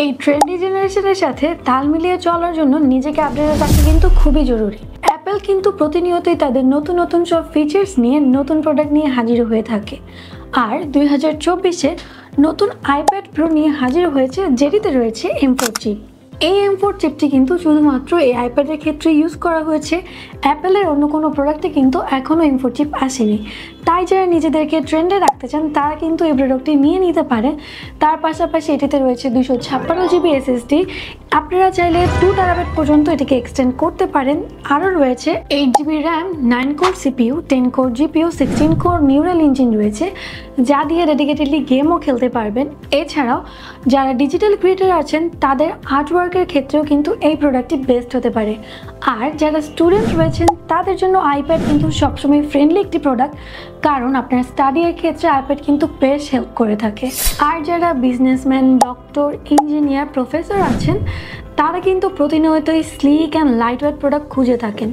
এই ট্রেন্ডি জেনারেশনের সাথে তাল মিলিয়ে চলার জন্য নিজেকে আপডেট রাখা কিন্তু খুবই জরুরি। অ্যাপেল কিন্তু প্রতিনিয়তই তাদের নতুন নতুন সব ফিচার্স নিয়ে নতুন প্রোডাক্ট নিয়ে হাজির হয়ে থাকে। আর 2024-এ নতুন আইপ্যাড প্রো নিয়ে হাজির হয়েছে, যেটিতে রয়েছে M4 চিপ। এই M4 চিপটি কিন্তু শুধুমাত্র এই আইপ্যাডের ক্ষেত্রে ইউজ করা হয়েছে। অ্যাপেলের অন্য কোনো প্রোডাক্টে কিন্তু এখনও M4 চিপ আসেনি। তাই যারা নিজেদেরকে ট্রেন্ডে রাখতে চান তারা কিন্তু এই প্রোডাক্টটি নিয়ে নিতে পারে। তার পাশাপাশি এটিতে রয়েছে 256 GB SSD। আপনারা চাইলে 2 TB পর্যন্ত এটিকে এক্সটেন্ড করতে পারেন। আরও রয়েছে 8 GB RAM, 9 core CPU, 10 core GPU, 16 core neural engine রয়েছে, যা দিয়ে ডেডিকেটেডলি গেমও খেলতে পারবেন। এছাড়াও যারা ডিজিটাল ক্রিয়েটর আছেন তাদের আর্টওয়ার্কের ক্ষেত্রেও কিন্তু এই প্রোডাক্টটি বেস্ট হতে পারে। আর যারা স্টুডেন্ট রয়েছেন তাদের জন্য আইপ্যাড কিন্তু সবসময় ফ্রেন্ডলি একটি প্রোডাক্ট, কারণ আপনার স্টাডির ক্ষেত্রে আইপ্যাড কিন্তু বেশ হেল্প করে থাকে। আর যারা বিজনেসম্যান, ডক্টর, ইঞ্জিনিয়ার, প্রফেসর আছেন তারা কিন্তু প্রতিনিয়তই স্লিক অ্যান্ড লাইটওয়েট প্রোডাক্ট খুঁজে থাকেন।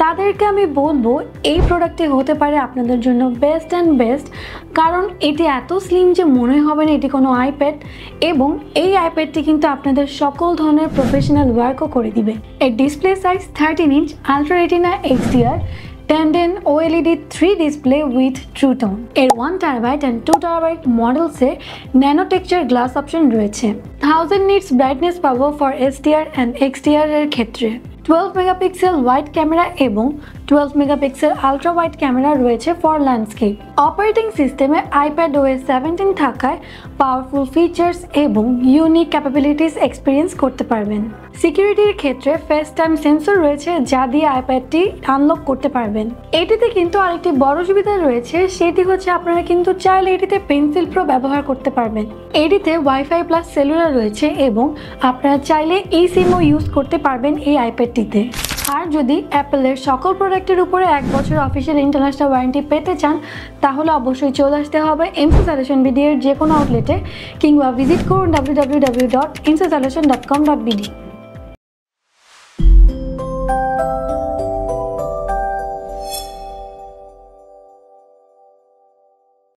তাদেরকে আমি বলবো এই প্রোডাক্টটি হতে পারে আপনাদের জন্য বেস্ট অ্যান্ড বেস্ট, কারণ এটি এত স্লিম যে মনে হবে না এটি কোনো আইপ্যাড, এবং এই আইপ্যাডটি কিন্তু আপনাদের সকল ধরনের প্রফেশনাল ওয়ার্কও করে দিবে। এর display size 13 inch, ultra retina HDR 1010 OLED 3 display with True Tone। এর 1 TB and 2 TB মডেলসে ন্যানো টেক্সচার গ্লাস অপশন রয়েছে। 1000 nits ব্রাইটনেস পাবো ফর SDR and XDR এর ক্ষেত্রে। 12 মেগাপিক্সেল ওয়াইড ক্যামেরা এবং 12 মেগাপিক্সেল আলট্রা ওয়াইড ক্যামেরা রয়েছে for landscape. Operating সিস্টেমে iPadOS 17 থাকায় পাওয়ারফুল ফিচার্স এবং ইউনিক ক্যাপাবিলিটিস এক্সপিরিয়েন্স করতে পারবেন। সিকিউরিটির ক্ষেত্রে ফেস টাইম সেন্সর রয়েছে, যা দিয়ে আইপ্যাডটি আনলক করতে পারবেন। এটিতে কিন্তু আরেকটি বড় সুবিধা রয়েছে, সেটি হচ্ছে আপনারা কিন্তু চাইলে এটিতে পেন্সিল প্রো ব্যবহার করতে পারবেন। এটিতে ওয়াইফাই প্লাস সেলুলার রয়েছে এবং আপনারা চাইলে এই সিমও ইউজ করতে পারবেন এই আইপ্যাডটিতে। আর যদি অ্যাপেলের সকল প্রোডাক্টের উপরে 1 বছর অফিসিয়াল ইন্টারন্যাশনাল ওয়ারেন্টি পেতে চান তাহলে অবশ্যই চলে আসতে হবে এমসি সলিউশন বিডি এর যে কোনো আউটলেটে, কিংবা ভিজিট করুন www.insolution.com.bd।